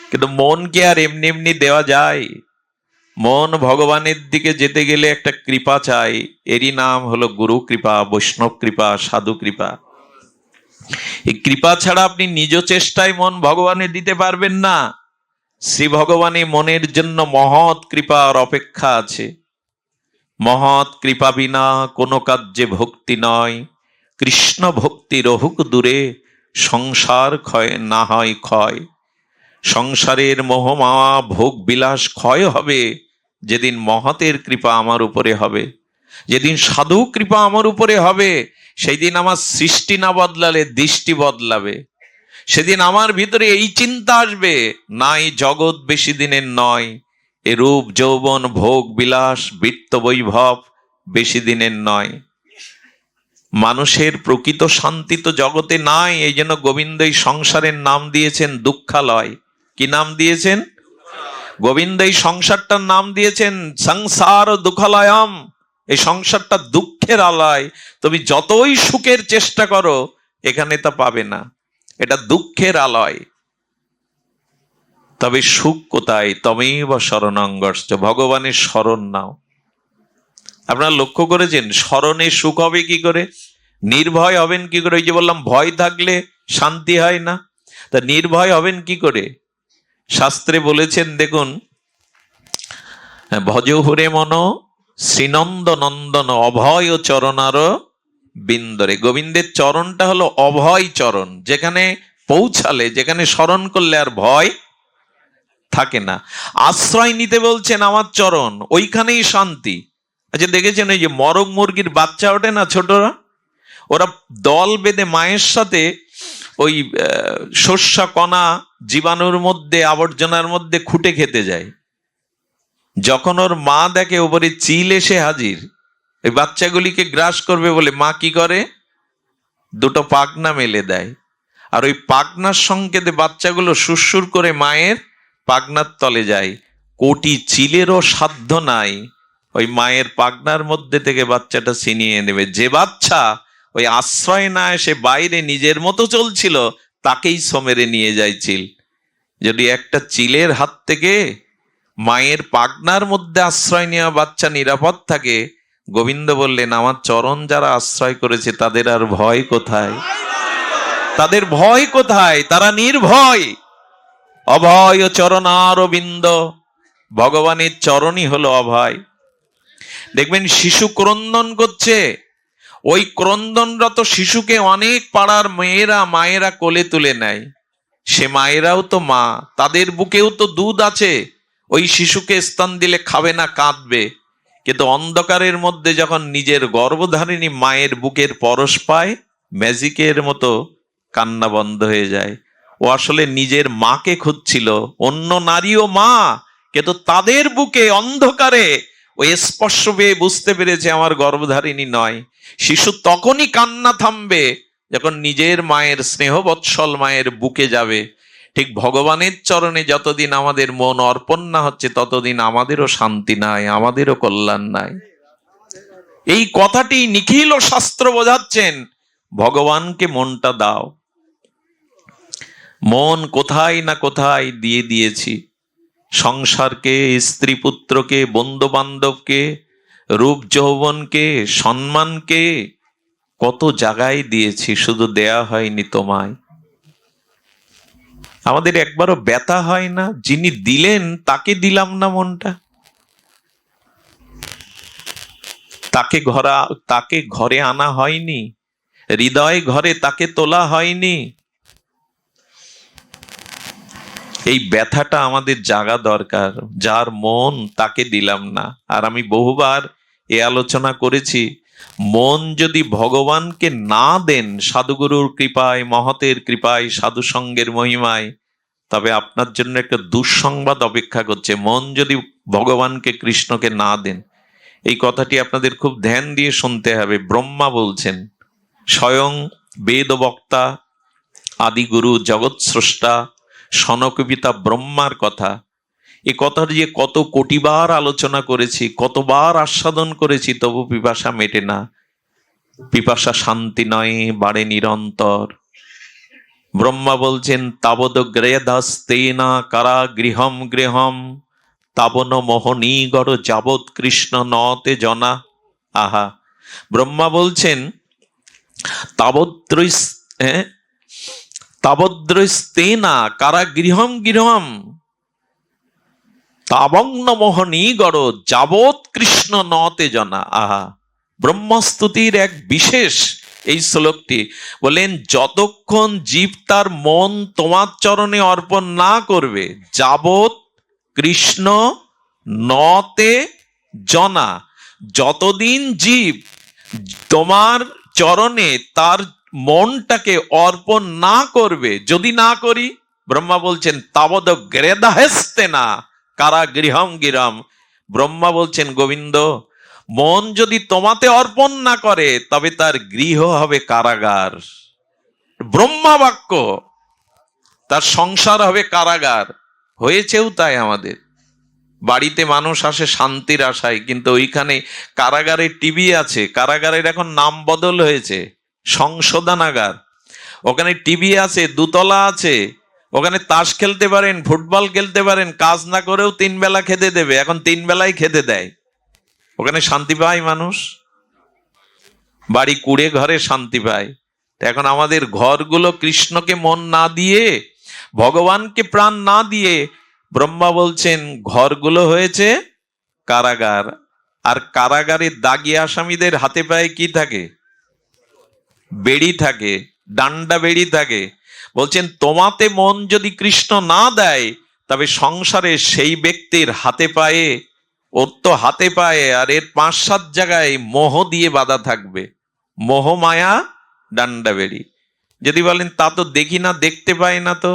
[SPEAKER 1] কিন্তু মনকে আর এমনি এমনি দেওয়া যায়? মন ভগবানের দিকে যেতে গেলে একটা কৃপা চাই। এরই নাম হলো গুরু কৃপা, বৈষ্ণব কৃপা, সাধু কৃপা। এই কৃপা ছাড়া আপনি নিজ চেষ্টায় মন ভগবানে দিতে পারবেন না। শ্রী ভগবানে মনের জন্য মহৎ কৃপার অপেক্ষা আছে। মহৎ কৃপা বিনা কোনো কার্যে ভক্তি নয়। কৃষ্ণ ভক্তি রহুক দূরে, সংসার ক্ষয় না হয় ক্ষয়। সংসারের মোহমায়া ভোগ বিলাস ক্ষয় হবে যেদিন মহতের কৃপা আমার উপরে হবে, যেদিন সাধু কৃপা আমার উপরে হবে। সেই দিন আমার সৃষ্টি না বদলালে দৃষ্টি বদলাবে। সেদিন আমার ভিতরে এই চিন্তা আসবে, নাই জগৎ বেশি দিনের নয়, এ রূপ যৌবন ভোগ বিলাস বৃত্ত বৈভব বেশি দিনের নয়। মানুষের প্রকৃত শান্তি তো জগতে নাই। এই জন্য গোবিন্দ এই সংসারের নাম দিয়েছেন দুঃখালয়। কি নাম দিয়েছেন? গোবিন্দ এই সংসারটার নাম দিয়েছেন সংসার দুঃখালয়ম। এই সংসারটা দুঃখের আলয়। তুমি যতই সুখের চেষ্টা করো এখানে তা পাবে না, এটা দুঃখের আলয়। তবে সুখ কোথায়? তমেব শরণাঙ্গশ্চ, ভগবানের শরণ নাও। আপনারা লক্ষ্য করেছেন স্মরণে সুখ হবে কি করে, নির্ভয় হবেন কি করে? ওই যে বললাম ভয় থাকলে শান্তি হয় না, তা নির্ভয় হবেন কি করে? শাস্ত্রে বলেছেন দেখুন, ভজ হরে মন শ্রীনন্দ নন্দন অভয় চরণার বিন্দরে। গোবিন্দের চরণটা হলো অভয় চরণ, যেখানে পৌঁছালে, যেখানে স্মরণ করলে আর ভয় থাকে না। আশ্রয় নিতে বলছেন আমার চরণ, ওইখানেই শান্তি। আচ্ছা দেখেছেন ওই যে মরগ মুরগির বাচ্চা ওঠে না ছোটরা, ওরা দল বেঁধে মায়ের সাথে ওই শস্য কণা জীবাণুর মধ্যে আবর্জনার মধ্যে খুঁটে খেতে যায়। যখন ওর মা দেখে উপরে চিল এসে হাজির, ওই বাচ্চাগুলিকে গ্রাস করবে বলে মা কি করে, দুটো পাখনা মেলে দেয়। আর ওই পাখনার সংকেতে বাচ্চাগুলো সুরসুর করে মায়ের পাখনার তলে যায়। কোটি চিলেরও সাধ্য নাই ওই মায়ের পাখনার মধ্যে থেকে বাচ্চাটা ছিনিয়ে নেবে। যে বাচ্চা ওই আশ্রয় না এসে বাইরে নিজের মতো চলছিল, তাকেই সমেরে নিয়ে যায় চিল। যদি একটা চিলের হাত থেকে মায়ের পাখনার মধ্যে আশ্রয় নেওয়া বাচ্চা নিরাপদ থাকে, গোবিন্দ বললেন আমার চরণ যারা আশ্রয় করেছে তাদের আর ভয় কোথায়? তাদের ভয় কোথায়? তারা নির্ভয়। অভয় চরণার বিন্দ, ভগবানের চরণই হলো অভয়। দেখবেন শিশু ক্রন্দন করছে, ওই ক্রন্দনরত শিশুকে অনেক পাড়ার মেয়েরা মায়েরা কোলে তুলে নেয়। সে মায়েরাও তো মা, তাদের বুকেও তো দুধ আছে। ওই শিশুকে স্তন দিলে খাবে না, কাঁদবে। কিন্তু অন্ধকারের মধ্যে যখন নিজের গর্ভধারিণী মায়ের বুকের পরশ পায়, ম্যাজিকের মতো কান্না বন্ধ হয়ে যায়। ও আসলে নিজের মাকে খুঁজছিল। অন্য নারীও মা, কিন্তু তাদের বুকে অন্ধকারে ওই স্পর্শ পেয়ে বুঝতে পেরেছে আমার গর্ভধারিণী নয়। শিশু তখনই কান্না থামবে যখন নিজের মায়ের স্নেহবৎসল মায়ের বুকে যাবে। ঠিক ভগবানের চরণে যতদিন আমাদের মন অর্পণ না হচ্ছে, ততদিন আমাদেরও শান্তি নাই, আমাদেরও কল্যাণ নাই। এই কথাটি নিখিল শাস্ত্র বোঝাচ্ছেন। ভগবানকে মনটা দাও। মন কোথায় না কোথায় দিয়ে দিয়েছি। সংসারকে, স্ত্রী পুত্রকে, বন্ধু বান্ধবকে, রূপ যৌবনকে, সম্মানকে কত জায়গায় দিয়েছি, শুধু দেয়া হয়নি তোমায়। আমাদের একবারও ব্যথা হয় না, যিনি দিলেন তাকে দিলাম না মনটা, তাকে ঘরে আনা হয়নি, হৃদয় ঘরে তাকে তোলা হয়নি। এই ব্যথাটা আমাদের জাগা দরকার। যার মন তাকে দিলাম না। আর আমি বহুবার এ আলোচনা করেছি, মন যদি ভগবানকে না দেন সাধুগুরুর কৃপায়, মহতের কৃপায়, সাধু সঙ্গের মহিমায়, তবে আপনার জন্য একটা দুঃসংবাদ অপেক্ষা করছে। মন যদি ভগবানকে, কৃষ্ণকে না দেন, এই কথাটি আপনাদের খুব ধ্যান দিয়ে শুনতে হবে। ব্রহ্মা বলছেন, স্বয়ং বেদ বক্তা আদিগুরু জগৎ স্রষ্টা সনক পিতা ব্রহ্মার কথা। এ কথা যে কত কোটিবার আলোচনা করেছি, কতবার আস্বাদন করেছি, তবু পিপাসা মেটে না। পিপাসা শান্তি নয়, বাড়ে নিরন্তর। ব্রহ্মা বলছেন তাবদগ্রেদাস্তেনা কারাগৃহম গৃহম তাবন মোহনীগড় যাবৎ কৃষ্ণ নতে জনা। আহা, ব্রহ্মা বলছেন তাবদ্রৈস তাবদ্রৈস্তেনা কারাগৃহম গৃহম তাবগ্ন মোহনীগড় যাবৎ কৃষ্ণ নতে জনা। আহা, ব্রহ্মস্তুতির এক বিশেষ এই শ্লোকটি। বলেন যতক্ষণ জীব তার মন তোমার চরণে অর্পণ না করবে, যাবৎ কৃষ্ণ নতে জনা, যতদিন জীব তোমার চরণে তার মনটাকে অর্পণ না করবে, যদি না করি, ব্রহ্মা বলছেন তাবদ গ্রেদাহেস্তে না কারা গৃহম গিরম। ব্রহ্মা বলছেন গোবিন্দ, মন যদি তোমাতে অর্পণ না করে তবে তার গৃহ হবে কারাগার। ব্রহ্মা বাক্য, তার সংসার হবে কারাগার। হয়েছেও তাই। আমাদের বাড়িতে মানুষ আসে শান্তির আশায়, কিন্তু ওইখানে কারাগারে টিভি আছে। কারাগারের এখন নাম বদল হয়েছে সংশোধনাগার। ওখানে টিভি আছে, দুতলা আছে, ওখানে তাস খেলতে পারেন, ফুটবল খেলতে পারেন, কাজ না করেও 3 বেলা খেতে দেবে। এখন 3 বেলায় খেতে দেয়। ওখানে শান্তি পায় মানুষ? বাড়ি কুড়ে ঘরে শান্তি পায়। এখন আমাদের ঘরগুলো কৃষ্ণকে মন না দিয়ে, ভগবানকে প্রাণ না দিয়ে, ব্রহ্মা বলছেন ঘরগুলো হয়েছে কারাগার। আর কারাগারে দাগি আসামিদের হাতে পায়ে কি থাকে? বেড়ি থাকে, ডান্ডা বেড়ি থাকে। বলছেন তোমাতে মন যদি কৃষ্ণ না দেয়, তবে সংসারে সেই ব্যক্তির হাতে পায়ে, ওর তো হাতে পায়ে আর এর 5-7 জায়গায় মোহ দিয়ে বাঁধা থাকবে। মোহ মায়া ডান্ডা বেড়ি। যদি বলেন তা তো দেখি না, দেখতে পাই না, তো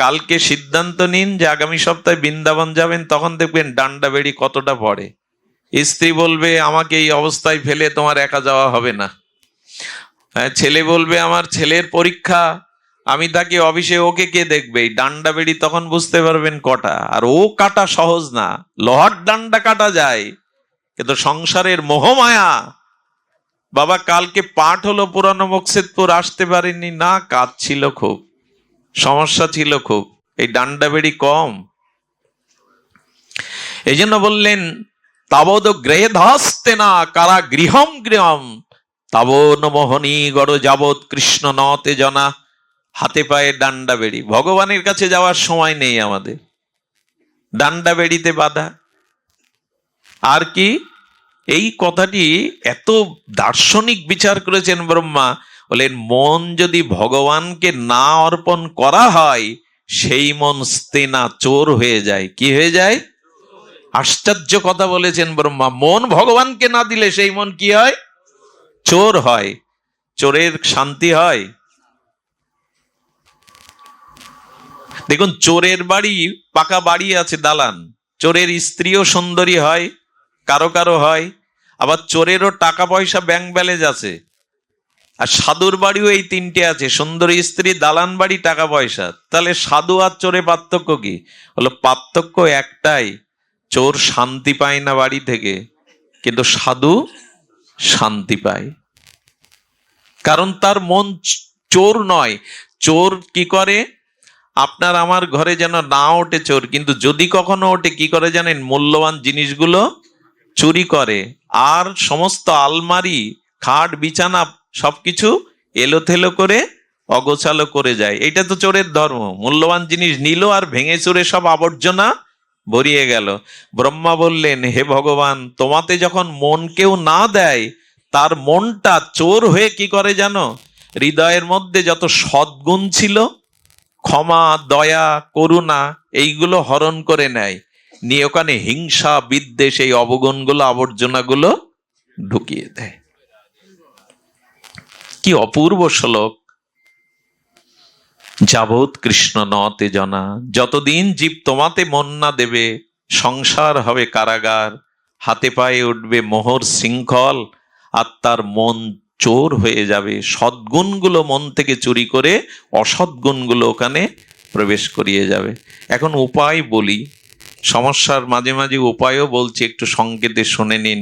[SPEAKER 1] কালকে সিদ্ধান্ত নিন যে আগামী সপ্তাহে বৃন্দাবন যাবেন, তখন দেখবেন ডান্ডা বেড়ি কতটা পড়ে। স্ত্রী বলবে আমাকে এই অবস্থায় ফেলে তোমার একা যাওয়া হবে না। ছেলে বলবে আমার ছেলের পরীক্ষা, আমি তাকে অফিসে, ওকে কে দেখবে? এই ডান্ডা বেড়ি তখন বুঝতে পারবেন কটা। আর ও কাটা সহজ না, লোহার ডান্ডা কাটা যায়, কিন্তু সংসারের মোহমায়া। বাবা কালকে পাঠ হলো পুরানো মকসেদপুর, আসতে পারেননি না, কাজ ছিল খুব, সমস্যা ছিল খুব, এই ডান্ডা বেড়ি কম। এই জন্য বললেন তাবদ গ্রেধাস্তে না কারা গৃহম গৃহম তাবন মোহনী গড় যাবৎ কৃষ্ণ নতে জনা। হাতে পায়ে ডান্ডা বেড়ি। ভগবানের কাছে যাওয়ার সময় নেই আমাদের, ডান্ডা বেড়িতে বাধা। আর কি এই কথাটি এত দার্শনিক বিচার করেছেন ব্রহ্মা। বলেন মন যদি ভগবানকে না অর্পণ করা হয়, সেই মন স্তেনা, চোর হয়ে যায়। কি হয়ে যায়? আশ্চর্য কথা বলেছেন ব্রহ্মা। মন ভগবানকে না দিলে সেই মন কি হয়? চোর হয়। চোরের শান্তি হয়? দেখুন, চোরের বাড়ি, পাকা বাড়ি আছে, দালান, চোরের স্ত্রীও সুন্দরী হয়, কারো কারো হয়। আবার চোরেরও টাকা পয়সা, ব্যাংক ব্যালেন্স আছে। আর সাধুর বাড়িও এই 3টে আছে, সুন্দরী স্ত্রী, দালান বাড়ি, টাকা পয়সা। তাহলে সাধু আর চোরে পার্থক্য কি? হলো পার্থক্য একটাই, চোর শান্তি পায় না বাড়ি থেকে, কিন্তু সাধু শান্তি পায়। কারণ তার মন চোর নয়। চোর কি করে? আপনার আমার ঘরে যেন না ওঠে চোর, কিন্তু যদি কখনো ওঠে কি করে জানেন? মূল্যবান জিনিসগুলো চুরি করে, আর সমস্ত আলমারি, খাট, বিছানা সবকিছু এলোথেলো করে, অগোছালো করে যায়। এটা তো চোরের ধর্ম। মূল্যবান জিনিস নিল আর ভেঙে চুরে সব আবর্জনা ভরিয়ে গেল। ব্রহ্মা বললেন হে ভগবান, তোমাতে যখন মন কেউ না দেয়, তার মনটা চোর হয়ে কি করে জানো? হৃদয়ের মধ্যে যত সদ্গুণ ছিল, ক্ষমা, দয়া, করুণা, এইগুলো হরণ করে নেয়, নিয়ে ওখানে হিংসা, বিদ্বেষ, এই অবগুণগুলো, আবর্জনাগুলো ঢুকিয়ে দেয়। কি অপূর্ব শ্লোক! যাবৎ কৃষ্ণ নতে জনা, যতদিন জীব তোমাতে মন না দেবে, সংসার হবে কারাগার, হাতে পায়ে উঠবে মোহর শৃঙ্খল, আর তার মন চোর হয়ে যাবে। সদ্গুণগুলো মন থেকে চুরি করে অসৎগুণগুলো ওখানে প্রবেশ করিয়ে যাবে। এখন উপায় বলি, সমস্যার মাঝে মাঝে উপায়ও বলছি, একটু সংকেতে শুনে নিন।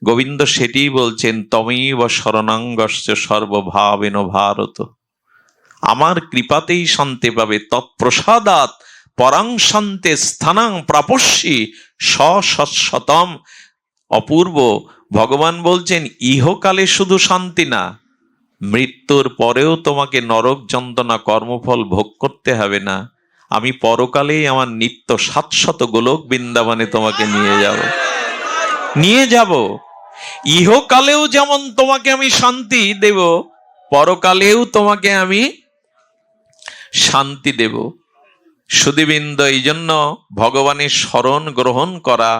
[SPEAKER 1] গোবিন্দ সেটিই বলছেন, তমেব শরণাঙ্গস্য সর্বভাবেন ভারত। আমার কৃপাতেই শান্তি পাবে। তৎপ্রসাদাৎ পরাং শান্তে স্থানাং প্রাপস্যি সশতম। অপূর্ব। ভগবান বলছেন ইহকালে শুধু শান্তি না, মৃত্যুর পরেও তোমাকে নরক যন্ত্রণা কর্মফল ভোগ করতে হবে না। আমি পরকালেই আমার নিত্য 700 গোলক বৃন্দাবনে তোমাকে নিয়ে যাব। ইহকালেও যেমন তোমাকে আমি শান্তি দেব, পরকালেও তোমাকে আমি শান্তি দেব। সুধীবৃন্দ, এই জন্য ভগবানের শরণ গ্রহণ করা